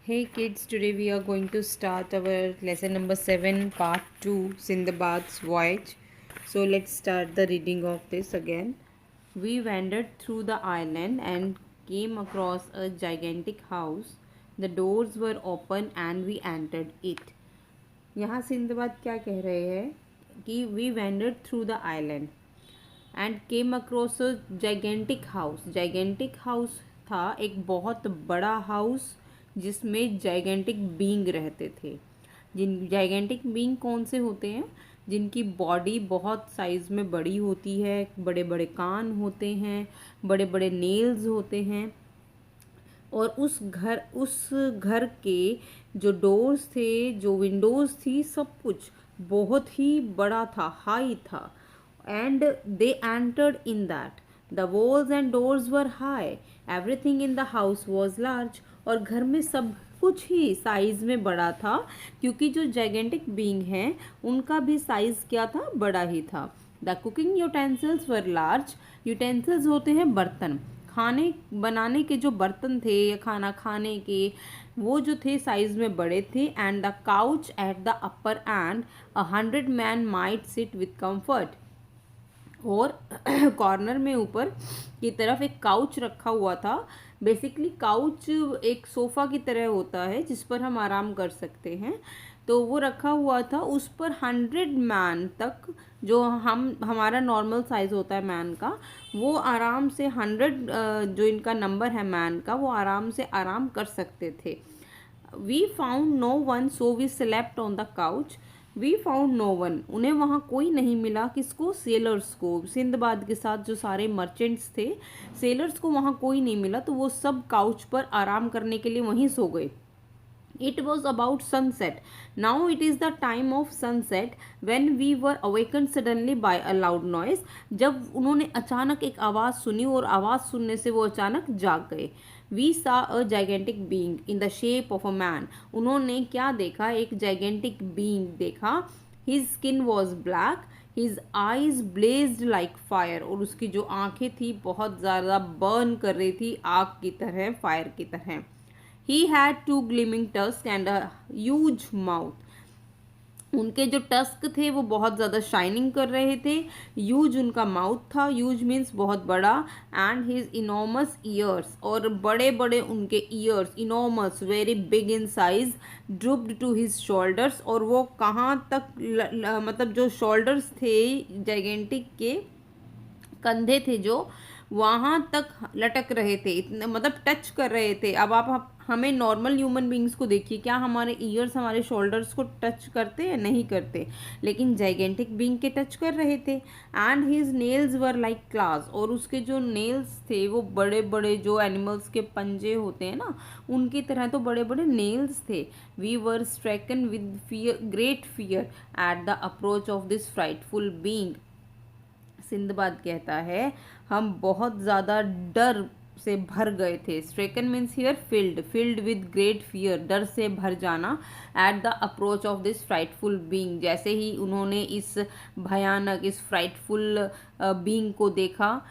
Hey kids, today we are going to start our lesson number 7, part 2, Sindbad's Voyage. So let's start the reading of this again. We wandered through the island and came across a gigantic house. The doors were open and we entered it. यहाँ Sinbad क्या कह रहे हैं कि we wandered through the island and came across a gigantic house. Gigantic house था एक बहुत बड़ा हाउस जिसमें जाइगेंटिक बीइंग रहते थे। जिन जाइगेंटिक बीइंग कौन से होते हैं? जिनकी बॉडी बहुत साइज़ में बड़ी होती है, बड़े बड़े कान होते हैं, बड़े बड़े नेल्स होते हैं। और उस घर के जो डोर्स थे, जो विंडोज़ थी, सब कुछ बहुत ही बड़ा था, हाई था। And they entered in that. The walls and doors were high, everything in the house was large. और घर में सब कुछ ही साइज़ में बड़ा था, क्योंकि जो जाइगेंटिक बीइंग हैं उनका भी साइज़ क्या था? बड़ा ही था। The cooking utensils were large. Utensils होते हैं बर्तन, खाने बनाने के जो बर्तन थे या खाना खाने के, वो जो थे साइज में बड़े थे। And the couch at the upper and 100 man might sit with comfort. और कॉर्नर में ऊपर की तरफ एक काउच रखा हुआ था। बेसिकली काउच एक सोफ़ा की तरह होता है जिस पर हम आराम कर सकते हैं, तो वो रखा हुआ था। उस पर 100 मैन तक, जो हमारा नॉर्मल साइज़ होता है मैन का, वो आराम से 100 जो इनका नंबर है मैन का, वो आराम से आराम कर सकते थे। We found no one so we slept on the couch. We found no one, उन्हें वहाँ कोई नहीं मिला। किसको? सेलर्स को। सिंदबाद के साथ जो सारे मर्चेंट्स थे, सेलर्स को वहाँ कोई नहीं मिला, तो वो सब काउच पर आराम करने के लिए वहीं सो गए। It was about sunset. Now it is the time of sunset when we were awakened suddenly by a loud noise. जब उन्होंने अचानक एक आवाज़ सुनी और आवाज़ सुनने से वो अचानक जाग गए। We saw a gigantic being in the shape of a man. उन्होंने क्या देखा? एक gigantic being देखा। His skin was black. His eyes blazed like fire. और उसकी जो आंखें थी बहुत ज़्यादा बर्न कर रही थी, आग की तरह, फायर की तरह। He had two gleaming tusks and a huge mouth. उनके जो टस्क थे वो बहुत ज़्यादा शाइनिंग कर रहे थे। यूज उनका माउथ था, यूज मीन्स बहुत बड़ा। एंड हिज इनॉमस ईयर्स, और बड़े बड़े उनके ears, enormous very big in size, drooped to his shoulders. और वो कहाँ तक मतलब जो शोल्डर्स थे जाइगेंटिक के, कंधे थे जो, वहाँ तक लटक रहे थे, इतने मतलब टच कर रहे थे। अब आप हमें नॉर्मल ह्यूमन बींग्स को देखिए, क्या हमारे ईयर्स हमारे शोल्डर्स को टच करते हैं? नहीं करते, लेकिन जाइगेंटिक बींग के टच कर रहे थे। And his nails were like class, और उसके जो नेल्स थे वो बड़े बड़े, जो एनिमल्स के पंजे होते हैं ना, उनकी तरह तो बड़े बड़े नेल्स थे। We were stricken with fear, great fear at the approach of this frightful being. Sindbad कहता है हम बहुत ज़्यादा डर से भर गए थे। Stricken means here filled, filled with great fear, डर से भर जाना। At the approach of this frightful being, जैसे ही उन्होंने इस भयानक, इस फ्राइटफुल बीइंग को देखा।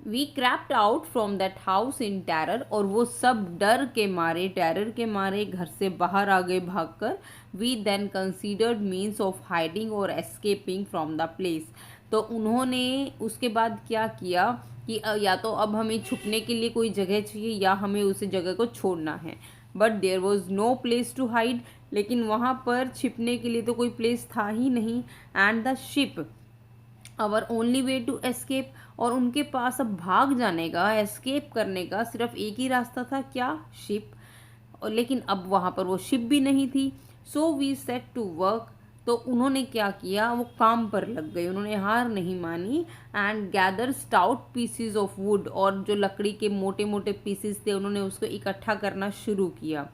We crept out from that house in terror, और वो सब डर के मारे, टेरर के मारे घर से बाहर आ गए भागकर। We then considered means of hiding और एस्केपिंग फ्रॉम द प्लेस। तो उन्होंने उसके बाद क्या किया कि या तो अब हमें छुपने के लिए कोई जगह चाहिए या हमें उस जगह को छोड़ना है। But there was no place to hide, लेकिन वहाँ पर छिपने के लिए तो कोई प्लेस था ही नहीं। And the ship our only way to escape, और उनके पास अब भाग जाने का, एस्केप करने का सिर्फ एक ही रास्ता था। क्या? शिप। और लेकिन अब वहाँ पर वो शिप भी नहीं थी। So we set to work, तो उन्होंने क्या किया? वो काम पर लग गए, उन्होंने हार नहीं मानी। And gather stout PCs of would, और जो लकड़ी के मोटे मोटे पीसीज थे उन्होंने उसको इकट्ठा करना शुरू किया।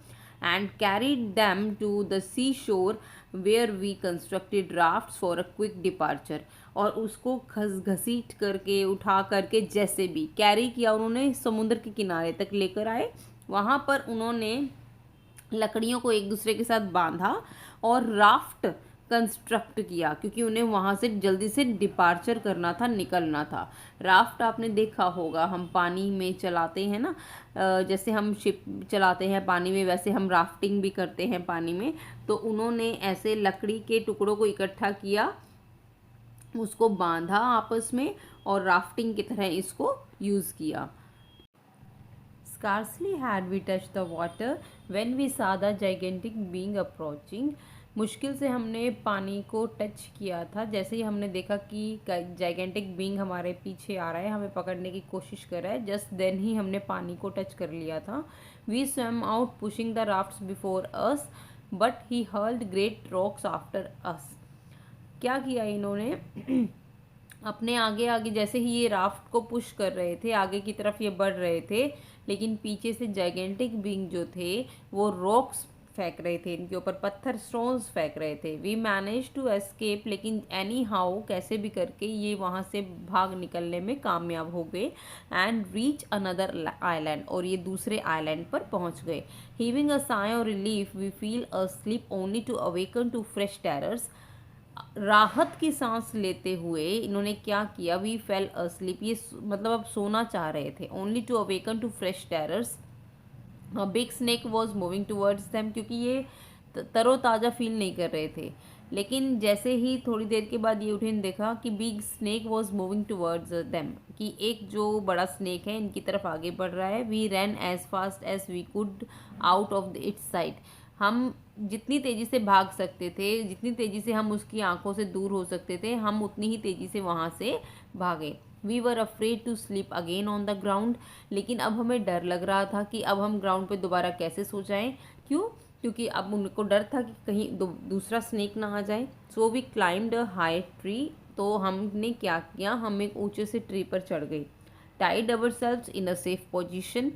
And carried them to the sea shore where we constructed rafts for a quick departure, और उसको घसीट करके, उठा करके, जैसे भी कैरी किया उन्होंने, समुद्र के किनारे तक लेकर आए। वहाँ पर उन्होंने लकड़ियों को एक दूसरे के साथ बांधा और राफ्ट कंस्ट्रक्ट किया, क्योंकि उन्हें वहाँ से जल्दी से डिपार्चर करना था, निकलना था। राफ्ट आपने देखा होगा, हम पानी में चलाते हैं ना, जैसे हम शिप चलाते हैं पानी में, वैसे हम राफ्टिंग भी करते हैं पानी में। तो उन्होंने ऐसे लकड़ी के टुकड़ों को इकट्ठा किया, उसको बांधा आपस में और राफ्टिंग की तरह इसको यूज़ किया। Scarcely had we touched the water when we saw the gigantic being approaching. मुश्किल से हमने पानी को टच किया था, जैसे ही हमने देखा कि जाइगेंटिक बीइंग हमारे पीछे आ रहा है, हमें पकड़ने की कोशिश कर रहा है, जस्ट देन ही हमने पानी को टच कर लिया था। We swam out pushing the rafts before us, but he hurled great rocks after us. क्या किया इन्होंने अपने आगे आगे, जैसे ही ये राफ्ट को पुश कर रहे थे, आगे की तरफ ये बढ़ रहे थे, लेकिन पीछे से जाइगेंटिक बीइंग जो थे वो रॉक्स फेंक रहे थे, इनके ऊपर पत्थर, स्टोन्स फेंक रहे थे। वी मैनेज टू एस्केप, लेकिन एनी हाउ कैसे भी करके ये वहाँ से भाग निकलने में कामयाब हो गए। एंड रीच अनदर आइलैंड, और ये दूसरे आइलैंड पर पहुँच गए। Heaving a sigh of relief we fell asleep only to awaken to fresh terrors. राहत की सांस लेते हुए इन्होंने क्या किया, वी फेल अस्लीप, ये मतलब अब सोना चाह रहे थे। Only to awaken to fresh terrors, big snake was moving towards them, क्योंकि ये तरोताज़ा फील नहीं कर रहे थे। लेकिन जैसे ही थोड़ी देर के बाद ये उठे, देखा कि big snake was moving towards them, कि एक जो बड़ा स्नेक है इनकी तरफ आगे बढ़ रहा है। We ran as fast as we could out of its sight, हम जितनी तेज़ी से भाग सकते थे, जितनी तेज़ी से हम उसकी आंखों से दूर हो सकते थे, हम उतनी ही तेज़ी से वहाँ से भागे। We were afraid to sleep again on the ground, लेकिन अब हमें डर लग रहा था कि अब हम ग्राउंड पे दोबारा कैसे सो जाएं। क्यों? क्योंकि अब उनको डर था कि कहीं दूसरा स्नेक ना आ जाए। So we climbed a high tree, तो हमने क्या किया, हम एक ऊंचे से ट्री पर चढ़ गए। Tied ourselves in a safe position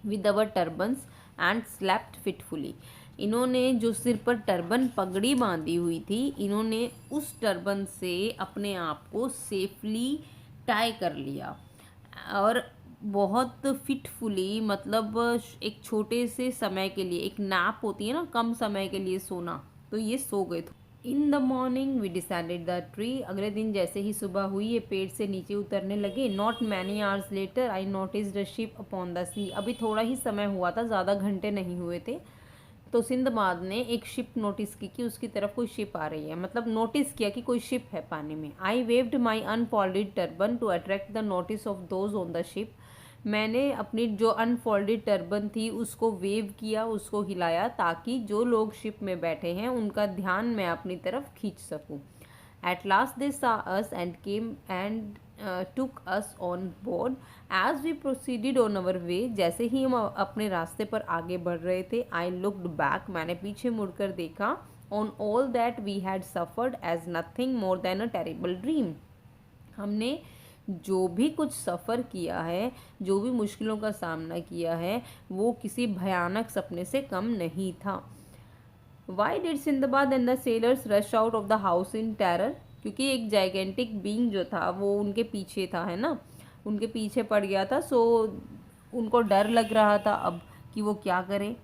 with our turbans and slept fitfully. इन्होंने जो सिर पर टर्बन पगड़ी बांधी हुई थी, इन्होंने उस टर्बन से अपने आप को सेफली टाई कर लिया, और बहुत फिटफुली, मतलब एक छोटे से समय के लिए, एक नैप होती है ना, कम समय के लिए सोना, तो ये सो गए थे। In the morning we decided the tree, अगले दिन जैसे ही सुबह हुई ये पेड़ से नीचे उतरने लगे। Not many hours later I notice the ship upon the sea, अभी थोड़ा ही समय हुआ था, ज़्यादा घंटे नहीं हुए थे, तो सिंदबाद ने एक शिप नोटिस की कि उसकी तरफ कोई शिप आ रही है, मतलब नोटिस किया कि कोई शिप है पानी में। I waved my unfolded turban to attract the notice of those on the ship, मैंने अपनी जो अनफोल्डेड टर्बन थी उसको वेव किया, उसको हिलाया, ताकि जो लोग शिप में बैठे हैं उनका ध्यान मैं अपनी तरफ खींच सकूं। एट लास्ट दे सा us and came and took us on board as we proceeded on our way, जैसे ही हम अपने रास्ते पर आगे बढ़ रहे थे। I looked back, मैंने पीछे मुड़कर देखा। On all that we had suffered as nothing more than a terrible dream, हमने जो भी कुछ सफ़र किया है, जो भी मुश्किलों का सामना किया है, वो किसी भयानक सपने से कम नहीं था। Why did Sinbad and the sellers rush out of the house in terror, क्योंकि एक जाइगेंटिक बीइंग जो था वो उनके पीछे था, है ना, उनके पीछे पड़ गया था। सो उनको डर लग रहा था अब कि वो क्या करें।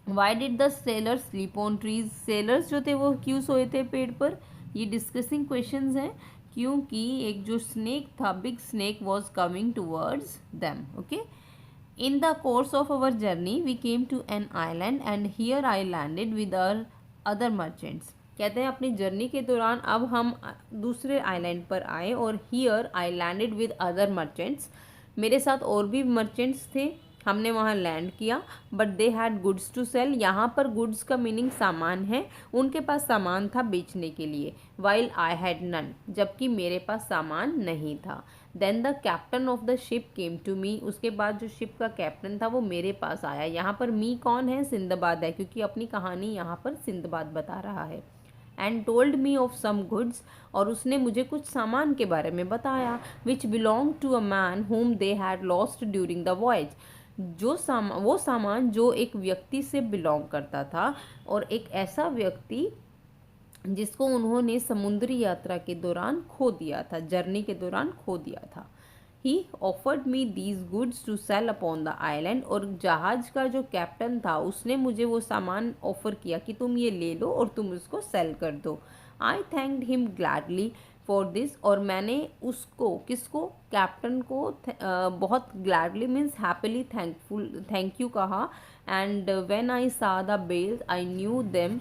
Why did the sellers sleep on trees, sellers जो थे वो क्यों सोए थे पेड़ पर, ये डिस्कसिंग क्वेश्चंस हैं। क्योंकि एक जो स्नेक था, big snake was coming towards them. Okay, in the course of our journey we came to an island and here I landed with our other merchants, कहते हैं अपनी जर्नी के दौरान अब हम दूसरे आइलैंड पर आए, और here I landed with other merchants, मेरे साथ और भी मर्चेंट्स थे, हमने वहाँ लैंड किया। But they had goods to sell, यहाँ पर गुड्स का मीनिंग सामान है, उनके पास सामान था बेचने के लिए। वाइल आई हैड नन, जबकि मेरे पास सामान नहीं था। Then the captain of the ship came to me, उसके बाद जो शिप का कैप्टन था वो मेरे पास आया। यहाँ पर मी कौन है? सिंदबाद है, क्योंकि अपनी कहानी यहाँ पर सिंदबाद बता रहा है। And told me of some goods, और उसने मुझे कुछ सामान के बारे में बताया। Which belong to a man whom they had lost during the voyage, वो सामान जो एक व्यक्ति से बिलोंग करता था, और एक ऐसा व्यक्ति जिसको उन्होंने समुद्री यात्रा के दौरान खो दिया था, जर्नी के दौरान खो दिया था। He offered me these goods to sell upon the island, और जहाज़ का जो कैप्टन था उसने मुझे वो सामान ऑफ़र किया कि तुम ये ले लो और तुम उसको सेल कर दो। I thanked him gladly for this, और मैंने उसको, किसको, कैप्टन को बहुत gladly means happily thank you कहा। And when I saw the bales I knew them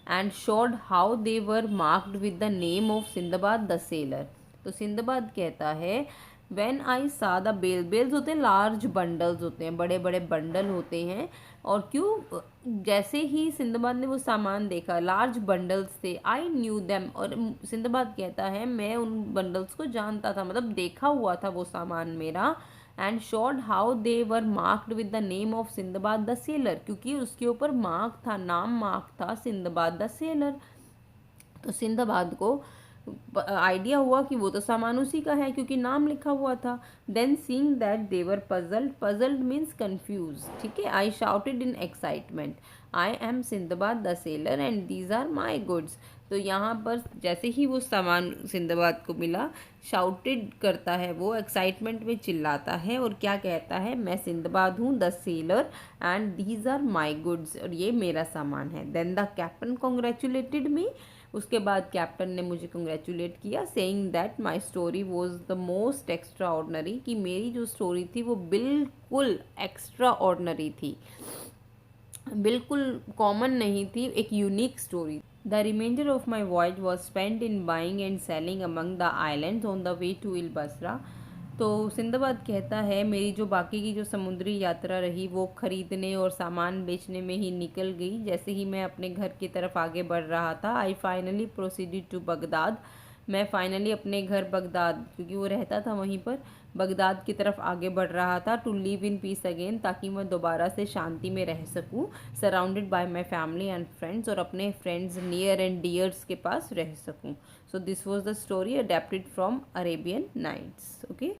and showed how they were marked with the name of Sindbad the sailor. तो Sindbad कहता है when I saw the bells होते हैं large bundles होते हैं, बड़े बड़े बंडल होते हैं। और क्यों, जैसे ही सिंदबाद ने वो सामान देखा, लार्ज बंडल्स थे, आई न्यू देम, और सिंदबाद कहता है मैं उन बंडल्स को जानता था, मतलब देखा हुआ था वो सामान मेरा। And showed how they were marked with the name of Sindbad the seller, क्योंकि उसके ऊपर मार्क था, नाम मार्क था सिंदबाद द सेलर। तो सिंदबाद को आइडिया हुआ कि वो तो सामान उसी का है क्योंकि नाम लिखा हुआ था। Then seeing that they were puzzled, puzzled means confuse, ठीक है, I shouted in excitement I am Sindbad the sailor and these are my goods. तो यहाँ पर जैसे ही वो सामान सिंदबाद को मिला, शाउटेड करता है वो, एक्साइटमेंट में चिल्लाता है और क्या कहता है, मैं सिंदबाद हूँ the sailor and these are my goods, और ये मेरा सामान है। Then the captain congratulated me, उसके बाद कैप्टन ने मुझे कंग्रेचुलेट किया, saying that my story was the most extraordinary, कि मेरी जो स्टोरी थी वो बिल्कुल एक्स्ट्रा ऑर्डनरी थी, बिल्कुल कॉमन नहीं थी, एक unique story. The reminder of my voyage was spend in buying and selling among the islands on the way to el Basra. तो सिंदबाद कहता है मेरी जो बाकी की जो समुद्री यात्रा रही वो ख़रीदने और सामान बेचने में ही निकल गई। जैसे ही मैं अपने घर की तरफ आगे बढ़ रहा था, I finally proceeded to Baghdad, मैं फाइनली अपने घर बगदाद, क्योंकि वो रहता था वहीं पर, बगदाद की तरफ आगे बढ़ रहा था, to live in peace again, ताकि मैं दोबारा से शांति में रह सकूं, surrounded by my family and friends, और अपने फ्रेंड्स नियर एंड डियर्स के पास रह सकूं। So this was the story adapted from Arabian Nights. Okay.